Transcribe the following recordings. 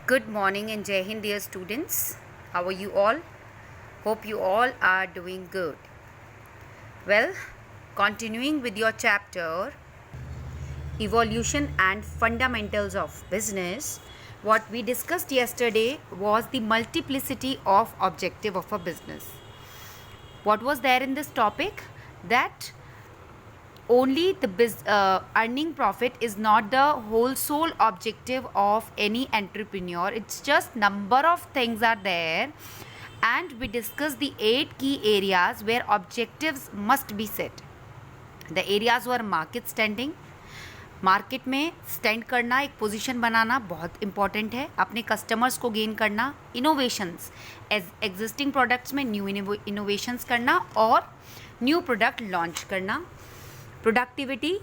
Good morning and Jai Hind, dear students. How are you all? Hope you all are doing good. Well, continuing with your chapter, Evolution and Fundamentals of Business, what we discussed yesterday was the multiplicity of objective of a business. What was there in this topic? That only the earning profit is not the whole sole objective of any entrepreneur. It's just number of things are there, and we discuss the 8 key areas where objectives must be set. The areas were market standing. Market में stand करना, एक position बनाना बहुत important है, अपने customers को gain करना, innovations existing products में new innovations करना और न्यू प्रोडक्ट लॉन्च करना, productivity,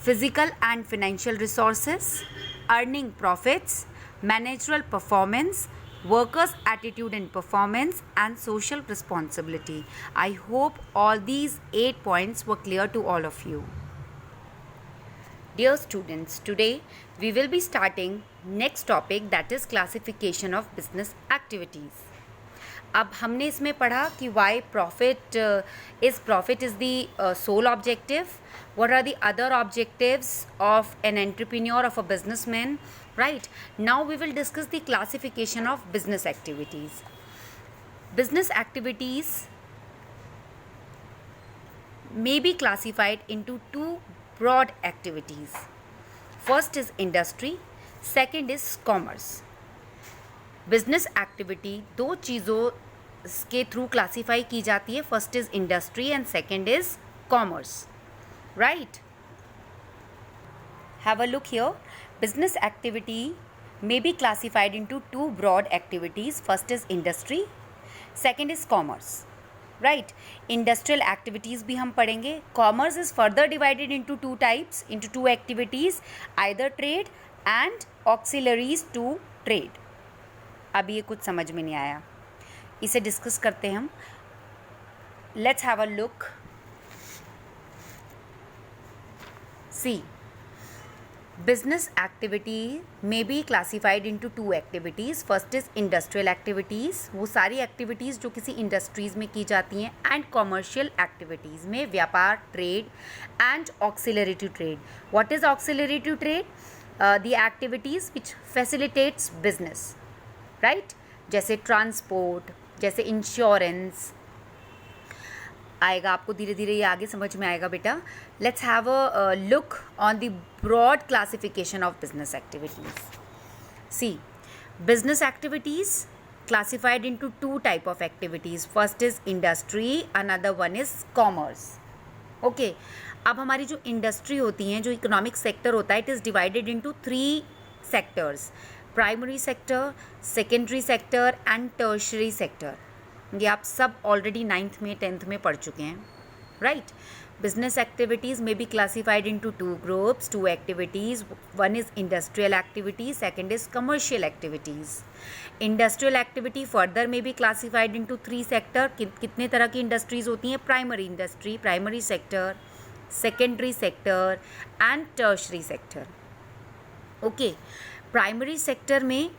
physical and financial resources, earning profits, managerial performance, workers attitude and performance, and social responsibility. I hope all these 8 points were clear to all of you. Dear students, today we will be starting next topic, that is classification of business activities. अब हमने इसमें पढ़ा कि why profit is the sole objective. What are the other objectives of an entrepreneur, of a businessman, right? Now we will discuss the classification of business activities. Business activities may be classified into two broad activities. First is industry, second is commerce. Business activity दो चीज़ों के through classify की जाती है. First is industry and second is commerce, right? Have a look here. Business activity may be classified into two broad activities. First is industry, second is commerce, right? Industrial activities भी हम पढ़ेंगे. Commerce is further divided into two types, into two activities, either trade and auxiliaries to trade. अब ये कुछ समझ में नहीं आया, इसे डिस्कस करते हैं हम. Let's have a look. See, business activity may be classified into two activities. First is industrial activities, वो सारी एक्टिविटीज़ जो किसी इंडस्ट्रीज़ में की जाती हैं, एंड कॉमर्शियल एक्टिविटीज़ में व्यापार, trade and auxiliary to trade. What is auxiliary to trade? The activities which facilitates business, right? जैसे ट्रांसपोर्ट, जैसे इंश्योरेंस. आएगा आपको धीरे धीरे, ये आगे समझ में आएगा बेटा. Let's have a look on the broad classification of business activities. See, business activities classified into two type of activities. First is industry, another one is commerce. Okay, अब हमारी जो इंडस्ट्री होती हैं, जो इकोनॉमिक सेक्टर होता है, it is divided into 3 sectors: primary sector, secondary sector and tertiary sector. ये आप सब ऑलरेडी 9th में 10th में पढ़ चुके हैं, right? Business activities may be classified into two groups, two activities. One is industrial activity, second is commercial activities. Industrial activity further may be classified into 3 sector. कितने तरह की इंडस्ट्रीज़ होती हैं? Primary industry, primary sector, secondary sector and tertiary sector. Okay, primary sector में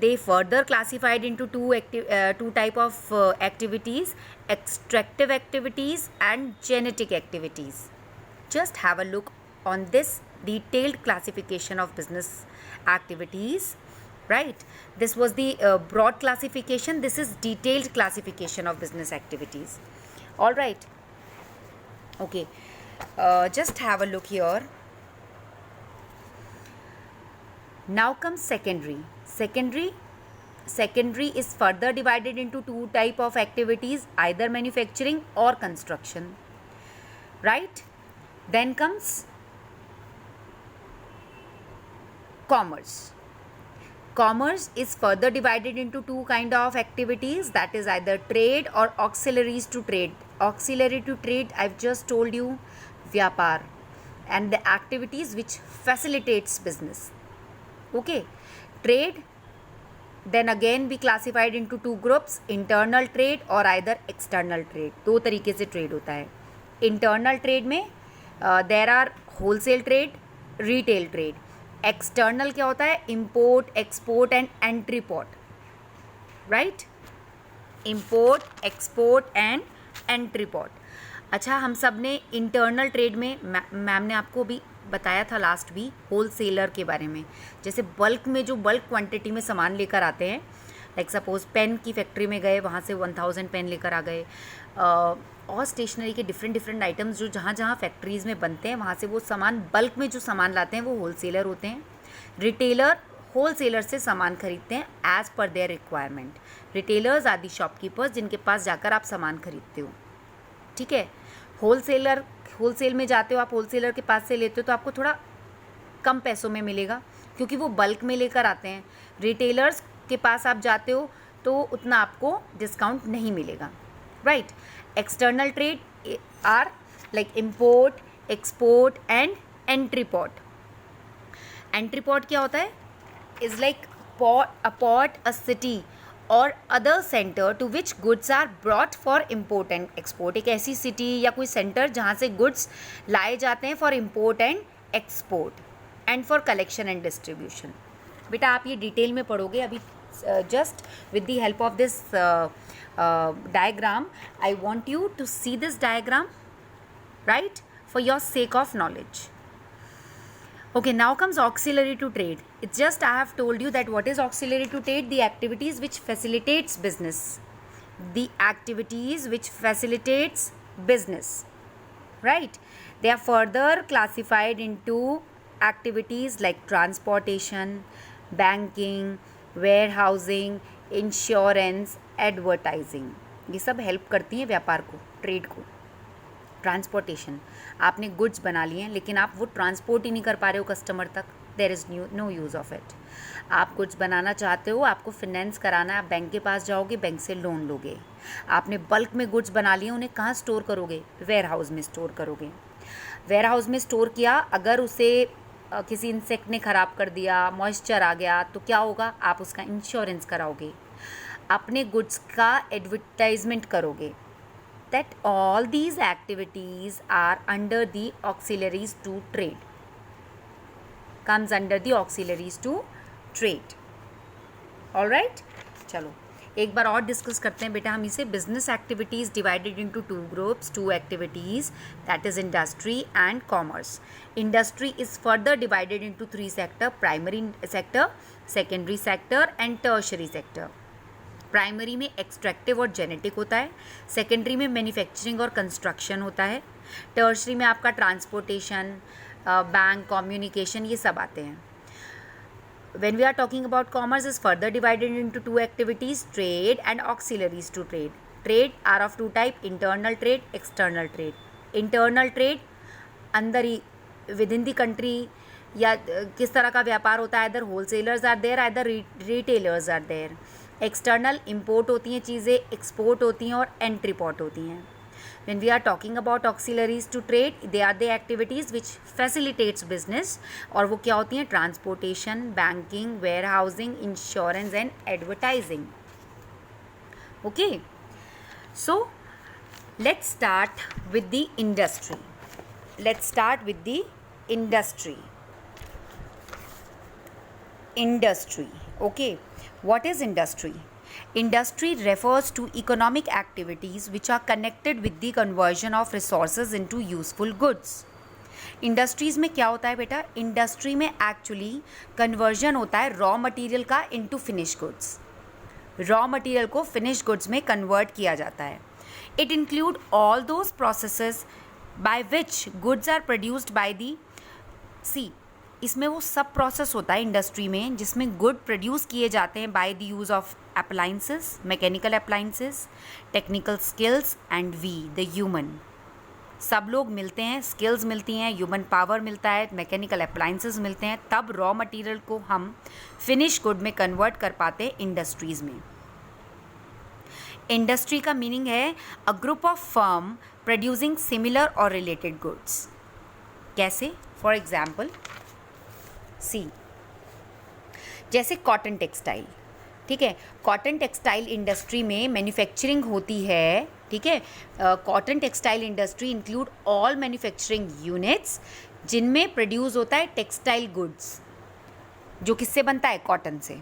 they further classified into two type of activities: extractive activities and genetic activities. Just have a look on this detailed classification of business activities, right? This was the broad classification. This is detailed classification of business activities. All right, okay. Just have a look here. Now comes secondary. Secondary is further divided into two type of activities, either manufacturing or construction, right? Then comes commerce. Commerce is further divided into two kind of activities, that is either trade or auxiliaries to trade. Auxiliary to trade, I've just told you, vyapar, and the activities which facilitates business. Okay, trade then again be classified into two groups: internal trade और either external trade. दो तरीके से trade होता है. Internal trade में there are wholesale trade, retail trade. External क्या होता है? Import, export and entry port, right? Import, export and entry port. अच्छा, हम सब ने इंटरनल ट्रेड में मैम ने आपको भी बताया था लास्ट वीक होल सेलर के बारे में. जैसे बल्क में जो बल्क क्वांटिटी में सामान लेकर आते हैं, लाइक सपोज पेन की फैक्ट्री में गए, वहाँ से 1000 पेन लेकर आ गए, और स्टेशनरी के डिफरेंट आइटम्स जो जहाँ जहाँ फैक्ट्रीज़ में बनते हैं वहाँ से वो सामान बल्क में जो सामान लाते हैं वो होल सेलर होते हैं. रिटेलर होल सेलर से सामान खरीदते हैं as per their requirement. Retailers आदि शॉपकीपर्स जिनके पास जाकर आप सामान खरीदते हो, ठीक है. होलसेल में जाते हो आप, होलसेलर के पास से लेते हो तो आपको थोड़ा कम पैसों में मिलेगा क्योंकि वो बल्क में लेकर आते हैं. रिटेलर्स के पास आप जाते हो तो उतना आपको डिस्काउंट नहीं मिलेगा, right. External trade are like import, export and entry port. Entry port क्या होता है? Is like port, a city or other centre to which goods are brought for import and export. एक ऐसी सिटी या कोई centre जहाँ से goods लाए जाते हैं for import and export and for collection and distribution. बेटा आप ये डिटेल में पढ़ोगे अभी. Just with the help of this diagram I want you to see this diagram, right, for your sake of knowledge. Okay, now comes auxiliary to trade. It's just I have told you that what is auxiliary to trade? The activities which facilitates business. The activities which facilitates business, right? They are further classified into activities like transportation, banking, warehousing, insurance, advertising. ये सब help करती हैं व्यापार को, trade को. Transportation, आपने goods बना लिए हैं लेकिन आप वो ट्रांसपोर्ट ही नहीं कर पा रहे हो कस्टमर तक, there is no use of it. आप गुड्स बनाना चाहते हो, आपको फिनेंस कराना है, आप बैंक के पास जाओगे, बैंक से लोन लोगे. आपने बल्क में गुड्स बना लिए, उन्हें कहाँ स्टोर करोगे? वेयर हाउस में स्टोर करोगे. वेयर हाउस में स्टोर किया, अगर उसे किसी इंसेक्ट ने ख़राब कर दिया, मॉइस्चर आ गया, तो क्या होगा? आप उसका इंश्योरेंस कराओगे, अपने गुड्स का एडवर्टाइजमेंट करोगे. That all these activities are under the auxiliaries to trade, comes under the auxiliaries to trade. All right, चलो एक बार और डिस्कस करते हैं बेटा हम इसे. Business activities divided into two groups, two activities, that is industry and commerce. Industry is further divided into 3 sector: primary sector, secondary sector and tertiary sector. Primary में extractive और जेनेटिक होता है, सेकेंडरी में मैन्युफैक्चरिंग और construction होता है, tertiary में आपका ट्रांसपोर्टेशन, बैंक, कम्युनिकेशन, ये सब आते हैं. When we are talking about commerce is further divided into 2 activities: trade and auxiliaries to trade. Trade are of 2 type: internal trade, external trade. Internal trade अंदर ही within the country या किस तरह का व्यापार होता है, इधर होलसेलर्स आर देयर, इधर retailers are there. External import होती हैं चीज़ें, एक्सपोर्ट होती हैं और एंट्री पोर्ट होती हैं. When we are talking about auxiliaries to trade, they are the activities which facilitates business, और वो क्या होती हैं? Transportation, banking, warehousing, insurance and advertising. Okay, so let's start with the industry. Let's start with the industry. Industry. Okay, what is industry? Industry refers to economic activities which are connected with the conversion of resources into useful goods. Industries में क्या होता है बेटा? Industry में actually conversion होता है raw material का into finish goods. Raw material को फिनिश गुड्स में कन्वर्ट किया जाता है. It include all those processes by which goods are produced by the sea. इसमें वो सब प्रोसेस होता है इंडस्ट्री में जिसमें गुड प्रोड्यूस किए जाते हैं by the use of appliances, mechanical appliances, technical skills and we the human. सब लोग मिलते हैं, स्किल्स मिलती हैं, ह्यूमन पावर मिलता है, मैकेनिकल अप्लाइंसेस मिलते हैं, तब रॉ मटेरियल को हम फिनिश गुड में कन्वर्ट कर पाते हैं इंडस्ट्रीज़ में. इंडस्ट्री का मीनिंग है a group of firm producing similar और रिलेटेड गुड्स. कैसे? फॉर एग्जाम्पल सी, जैसे कॉटन टेक्सटाइल. ठीक है, कॉटन टेक्सटाइल इंडस्ट्री में मैन्युफैक्चरिंग होती है. ठीक है, cotton textile industry include all manufacturing units जिनमें प्रोड्यूस होता है टेक्सटाइल गुड्स. जो किससे बनता है, कॉटन से।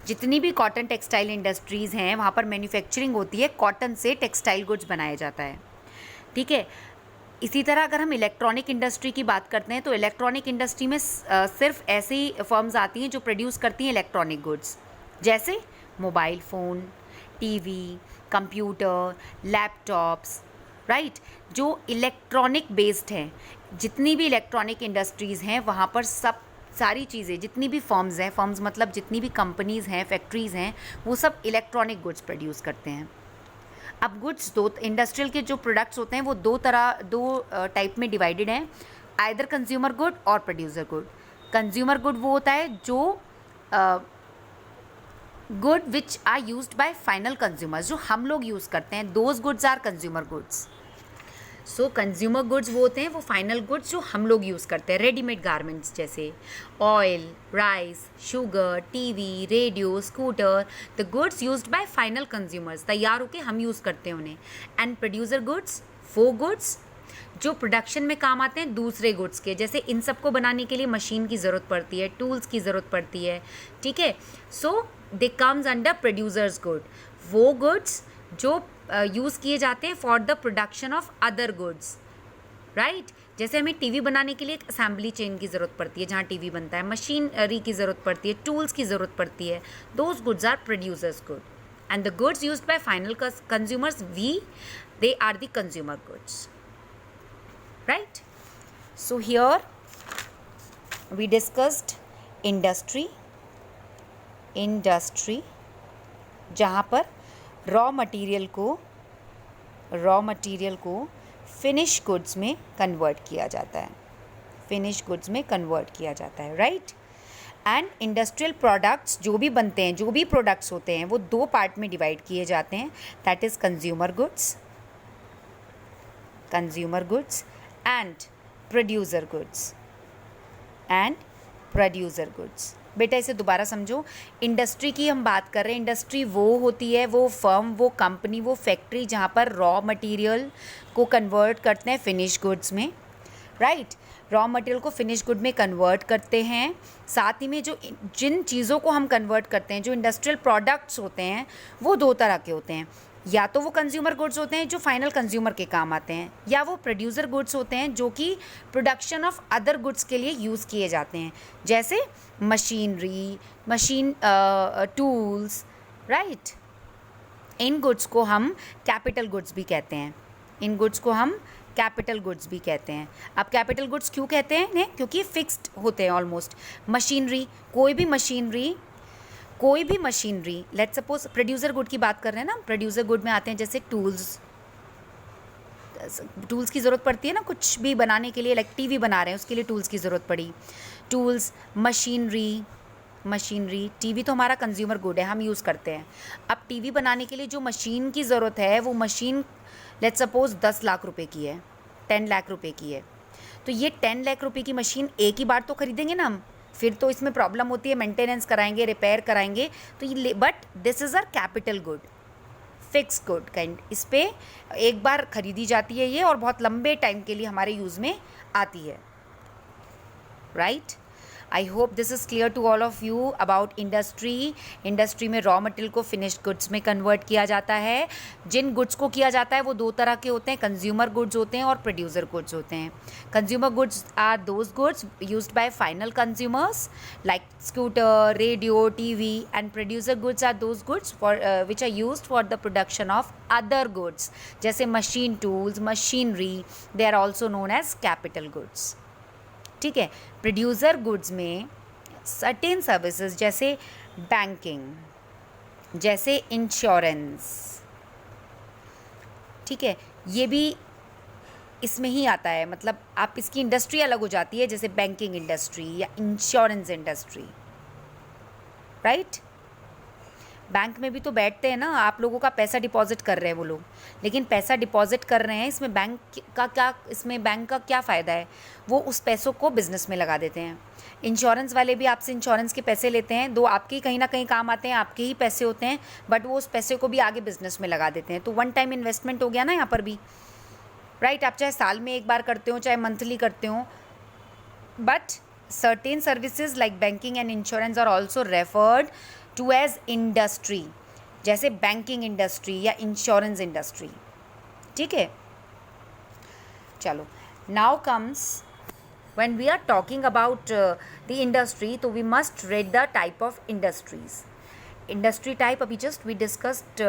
जितनी भी कॉटन टेक्सटाइल इंडस्ट्रीज़ हैं वहाँ पर मैन्युफैक्चरिंग होती है, कॉटन से टेक्सटाइल गुड्स बनाया जाता है, ठीक है। इसी तरह अगर हम इलेक्ट्रॉनिक इंडस्ट्री की बात करते हैं तो इलेक्ट्रॉनिक इंडस्ट्री में सिर्फ ऐसी फर्म्स आती हैं जो प्रोड्यूस करती हैं इलेक्ट्रॉनिक गुड्स, जैसे mobile phone, TV, computer, laptops, right, जो इलेक्ट्रॉनिक बेस्ड हैं। जितनी भी इलेक्ट्रॉनिक इंडस्ट्रीज़ हैं वहाँ पर सारी चीज़ें, जितनी भी फर्म्स हैं, फर्म्स मतलब जितनी भी कंपनीज़ हैं, फैक्ट्रीज़ हैं, वो सब इलेक्ट्रॉनिक गुड्स प्रोड्यूस करते हैं। अब गुड्स इंडस्ट्रियल के जो प्रोडक्ट्स होते हैं वो दो टाइप में डिवाइडेड हैं, आइदर कंज्यूमर गुड और प्रोड्यूसर गुड। कंज्यूमर गुड वो होता है जो good which are used by final consumers, जो हम लोग यूज़ करते हैं, those goods are consumer goods. So consumer goods वो होते हैं वो फाइनल गुड्स जो हम लोग यूज़ करते हैं, रेडीमेड गारमेंट्स जैसे oil, rice, sugar, TV, radio, scooter, the goods used by final consumers, तैयार होके हम यूज़ करते हैं उन्हें। एंड प्रोड्यूसर गुड्स वो गुड्स जो प्रोडक्शन में काम आते हैं दूसरे गुड्स के, जैसे इन सबको बनाने के लिए मशीन की ज़रूरत पड़ती है, टूल्स की ज़रूरत पड़ती है, ठीक है। So they comes under producers good, वो गुड्स जो यूज़ किए जाते हैं for the production of other goods, right. जैसे हमें टीवी बनाने के लिए एक असेंबली चेन की ज़रूरत पड़ती है जहाँ टीवी बनता है, मशीनरी की ज़रूरत पड़ती है, टूल्स की ज़रूरत पड़ती है, those goods are producers good. And the goods used by final consumers they are the consumer goods, right? So here we discussed industry जहाँ पर रॉ मटेरियल को फिनिश गुड्स में कन्वर्ट किया जाता है, राइट। एंड इंडस्ट्रियल प्रोडक्ट्स जो भी बनते हैं, जो भी प्रोडक्ट्स होते हैं वो दो पार्ट में डिवाइड किए जाते हैं, that is consumer goods and producer goods. बेटा इसे दोबारा समझो, इंडस्ट्री की हम बात कर रहे हैं, इंडस्ट्री वो होती है, वो फर्म, वो कंपनी, वो फैक्ट्री जहाँ पर रॉ मटेरियल को कन्वर्ट करते हैं फिनिश गुड्स में, राइट। रॉ मटेरियल को फिनिश गुड में कन्वर्ट करते हैं, साथ ही में जिन चीज़ों को हम कन्वर्ट करते हैं, जो इंडस्ट्रियल प्रोडक्ट्स होते हैं, वो दो तरह के होते हैं, या तो वो कंज्यूमर गुड्स होते हैं जो फाइनल कंज्यूमर के काम आते हैं, या वो प्रोड्यूसर गुड्स होते हैं जो कि प्रोडक्शन ऑफ अदर गुड्स के लिए यूज़ किए जाते हैं, जैसे मशीनरी, टूल्स, राइट। इन गुड्स को हम कैपिटल गुड्स भी कहते हैं, अब कैपिटल गुड्स क्यों कहते हैं? क्योंकि फिक्स्ड होते हैं ऑलमोस्ट। मशीनरी, कोई भी machinery, let's suppose producer good की बात कर रहे हैं ना, प्रोड्यूसर गुड में आते हैं जैसे टूल्स की ज़रूरत पड़ती है ना कुछ भी बनाने के लिए, लाइक टीवी बना रहे हैं उसके लिए टूल्स की ज़रूरत पड़ी, टूल्स, मशीनरी। टीवी तो हमारा कंज्यूमर गुड है, हम यूज़ करते हैं। अब टीवी बनाने के लिए जो मशीन की ज़रूरत है, वो मशीन लेट्स सपोज 10 लाख रुपए की है, 10 लाख रुपए की है, तो ये 10 लाख रुपए की मशीन एक ही बार तो खरीदेंगे ना हम, फिर तो इसमें प्रॉब्लम होती है, मेंटेनेंस कराएंगे, रिपेयर कराएंगे, तो ये, but this is are capital good, fix good kind, इस पे एक बार खरीदी जाती है ये और बहुत लंबे टाइम के लिए हमारे यूज़ में आती है, right. I hope this is clear to all of you about industry में रॉ मटेरियल को फिनिश्ड गुड्स में कन्वर्ट किया जाता है। जिन गुड्स को किया जाता है वो दो तरह के होते हैं, कंज्यूमर गुड्स होते हैं और प्रोड्यूसर गुड्स होते हैं। Consumer goods are those goods used by final consumers like scooter, radio, TV, and producer goods are those goods for which are used for the production of other goods, जैसे machine tools, machinery, they are also known as capital goods, ठीक है। Producer goods में certain services जैसे banking, जैसे insurance, ठीक है, ये भी इसमें ही आता है, मतलब आप इसकी इंडस्ट्री अलग हो जाती है, जैसे बैंकिंग इंडस्ट्री या इंश्योरेंस इंडस्ट्री, राइट। बैंक में भी तो बैठते हैं ना, आप लोगों का पैसा डिपॉजिट कर रहे हैं वो लोग, लेकिन पैसा डिपॉजिट कर रहे हैं, इसमें बैंक का क्या फ़ायदा है? वो उस पैसों को बिज़नेस में लगा देते हैं। इंश्योरेंस वाले भी आपसे इंश्योरेंस के पैसे लेते हैं, दो आपके कहीं ना कहीं काम आते हैं, आपके ही पैसे होते हैं, बट वो उस पैसे को भी आगे बिज़नेस में लगा देते हैं, तो वन टाइम इन्वेस्टमेंट हो गया ना यहाँ पर भी, राइट। आप चाहे साल में एक बार करते हो, चाहे मंथली करते हो, but certain services like banking and insurance are also referred to as industry, जैसे बैंकिंग इंडस्ट्री या इंश्योरेंस इंडस्ट्री. ठीक है, चलो. Now comes when we are talking about the industry, तो we must read the type of industries. Industry type, अभी just we discussed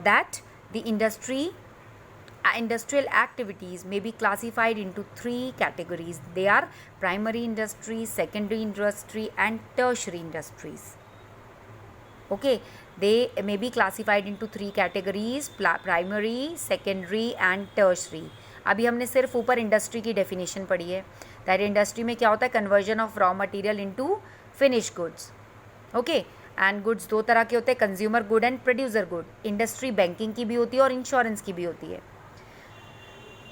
that the industrial activities may be classified into 3 categories. They are primary industry, secondary industry and tertiary industries. Okay, they may be classified into 3 categories: primary, secondary and tertiary. अभी हमने सिर्फ ऊपर industry की definition पढ़ी है. That industry में क्या होता है? Conversion of raw material into finish goods. Okay, and goods 2 तरह के होते हैं, consumer good and producer good. Industry banking की भी होती है और इंश्योरेंस की भी होती है.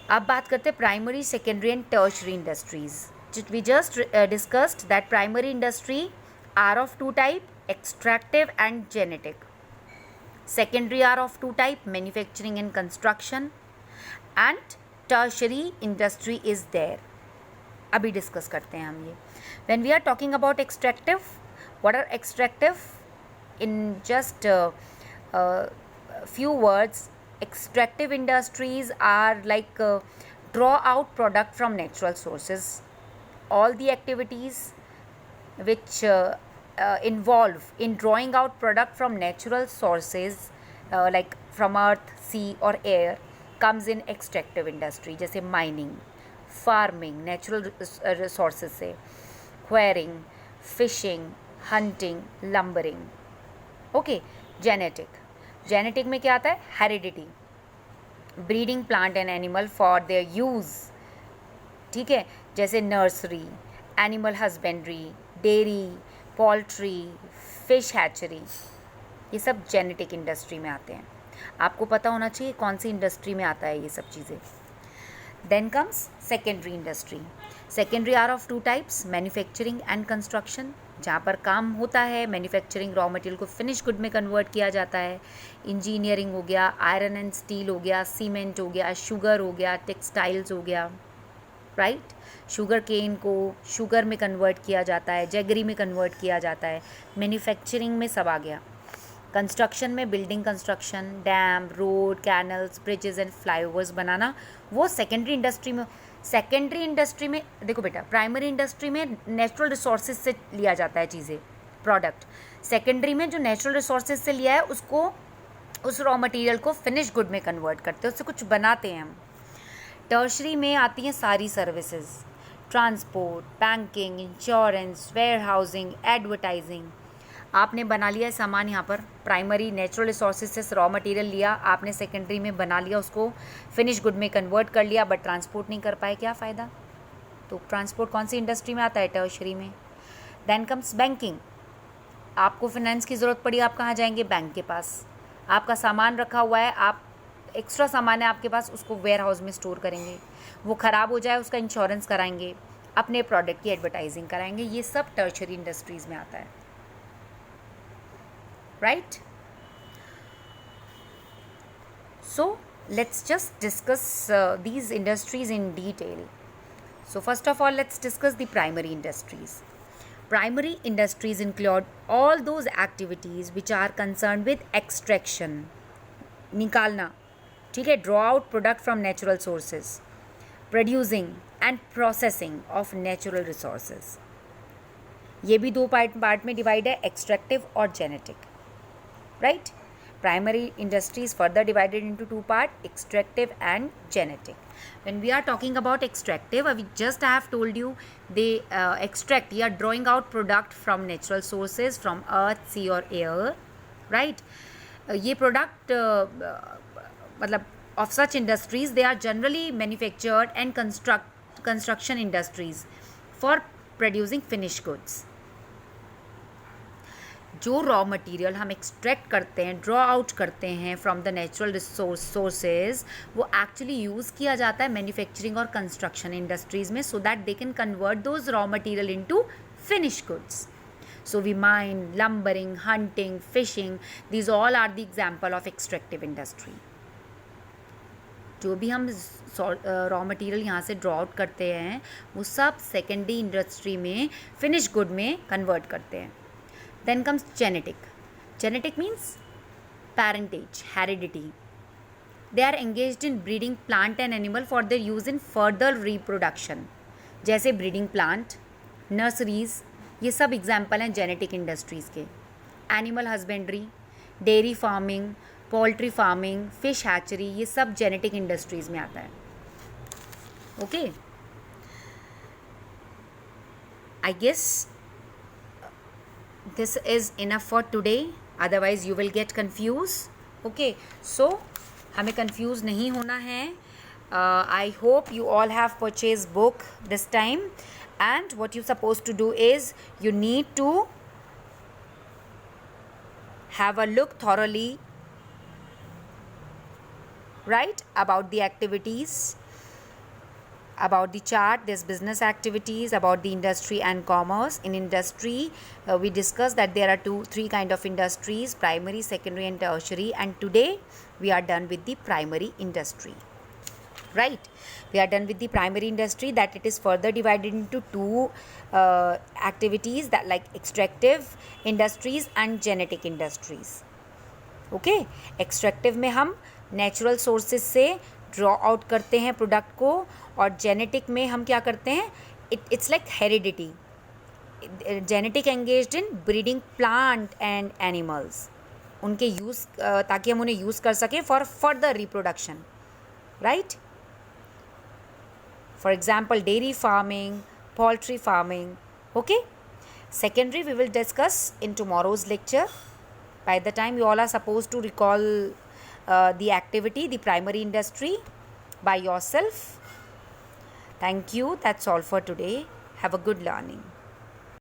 अब बात करते हैं primary, secondary and tertiary industries. We just discussed that primary industry are of 2 type, extractive and genetic. Secondary are of 2 type, manufacturing and construction. And tertiary industry is there. अभी डिस्कस करते हैं हम ये. when we are talking about extractive, what are extractive? in just few words, extractive industries are like draw out product from natural sources. all the activities which involve in drawing out product from natural sources like from earth, sea or air comes in extractive industry. जैसे mining, farming natural resources से, quarrying, fishing, hunting, lumbering. Okay, genetic में क्या आता है? Heredity, breeding plant and animal for their use. ठीक है, जैसे nursery, animal husbandry, dairy, poultry, fish hatchery, ये सब जेनेटिक इंडस्ट्री में आते हैं. आपको पता होना चाहिए कौन सी इंडस्ट्री में आता है ये सब चीज़ें. Then comes secondary industry. Secondary are of 2 types, manufacturing and construction. जहाँ पर काम होता है मैन्युफैक्चरिंग, रॉ मटेरियल को फिनिश गुड में कन्वर्ट किया जाता है. इंजीनियरिंग हो गया, आयरन एंड स्टील हो गया, सीमेंट हो गया, शुगर हो गया, टेक्सटाइल्स हो गया. राइट, शुगर केन को शुगर में कन्वर्ट किया जाता है, जैगरी में कन्वर्ट किया जाता है. मैन्युफैक्चरिंग में सब आ गया. कंस्ट्रक्शन में building construction, dam, road, canals, bridges and flyovers बनाना, वो सेकेंडरी इंडस्ट्री में. सेकेंडरी इंडस्ट्री में देखो बेटा, प्राइमरी इंडस्ट्री में नेचुरल रिसोर्सेज से लिया जाता है चीज़ें, प्रोडक्ट. सेकेंडरी में जो नेचुरल रिसोर्सेज से लिया है उसको, उस रॉ मटेरियल को फिनिश गुड में कन्वर्ट करते हैं, उससे कुछ बनाते हैं हम. टर्शरी में आती हैं सारी services, transport, banking, insurance, warehousing, advertising. आपने बना लिया है सामान यहाँ पर, प्राइमरी नेचुरल रिसोर्सेज से रॉ मटेरियल लिया आपने, सेकेंडरी में बना लिया, उसको फिनिश गुड में कन्वर्ट कर लिया, बट ट्रांसपोर्ट नहीं कर पाए, क्या फ़ायदा? तो ट्रांसपोर्ट कौन सी इंडस्ट्री में आता है? टर्शरी में. Then comes banking. आपको फाइनेंस की ज़रूरत पड़ी, आप कहाँ जाएंगे? बैंक के पास. आपका सामान रखा हुआ है, आप एक्स्ट्रा सामान है आपके पास, उसको वेयर हाउस में स्टोर करेंगे, वो ख़राब हो जाए उसका इंश्योरेंस कराएंगे, अपने प्रोडक्ट की एडवर्टाइजिंग कराएंगे. ये सब टर्शरी इंडस्ट्रीज़ में आता है. Right? So let's just discuss these industries in detail. So first of all, let's discuss the primary industries. Primary industries include all those activities which are concerned with extraction, निकालना, ठीक है, draw out product from natural sources, producing and processing of natural resources. ये भी 2 part में divide है, extractive और genetic. Right? Primary industry is further divided into 2 parts, extractive and genetic. When we are talking about extractive, we just have told you they extract, you are drawing out product from natural sources, from earth, sea or air. Right? ये product मतलब of such industries, they are generally manufactured and construction industries for producing finished goods. जो raw material हम extract करते हैं, draw out करते हैं from the natural sources, वो actually use किया जाता है मैन्युफैक्चरिंग और कंस्ट्रक्शन इंडस्ट्रीज़ में, so that they can convert those raw material into finish goods. So we mine, lumbering, hunting, fishing, these all are the example of extractive industry. जो भी हम raw material यहाँ से ड्रॉ आउट करते हैं वो सब सेकेंडरी इंडस्ट्री में फिनिश गुड में कन्वर्ट करते हैं. Then comes genetic. Genetic means parentage, heredity. They are engaged in breeding plant and animal for their use in further reproduction. जैसे ब्रीडिंग प्लांट, नर्सरीज, ये सब एग्जाम्पल हैं जेनेटिक इंडस्ट्रीज़ के. Animal husbandry, dairy farming, poultry farming, fish hatchery, ये सब genetic industries में आता है. Okay, I guess this is enough for today, otherwise you will get confused. Okay, so हमें confuse नहीं होना है. I hope you all have purchased book this time, and what you supposed to do is you need to have a look thoroughly, right, about the activities, about the chart. There's business activities, about the industry and commerce. In industry, we discussed that there are three kind of industries: primary, secondary and tertiary, and today we are done with the primary industry, right? We are done with the primary industry, that it is further divided into two activities, that like extractive industries and genetic industries. Okay, extractive में हम natural sources से draw out करते हैं product को, और genetic में हम क्या करते हैं, it's like heredity. Genetic engaged in breeding plant and animals, उनके यूज़, ताकि हम उन्हें यूज़ कर सकें for further reproduction, right. For example dairy farming, poultry farming. Okay, secondary we will discuss in tomorrow's lecture. By the time you all are supposed to recall the activity, the primary industry, by yourself. Thank you. That's all for today. Have a good learning.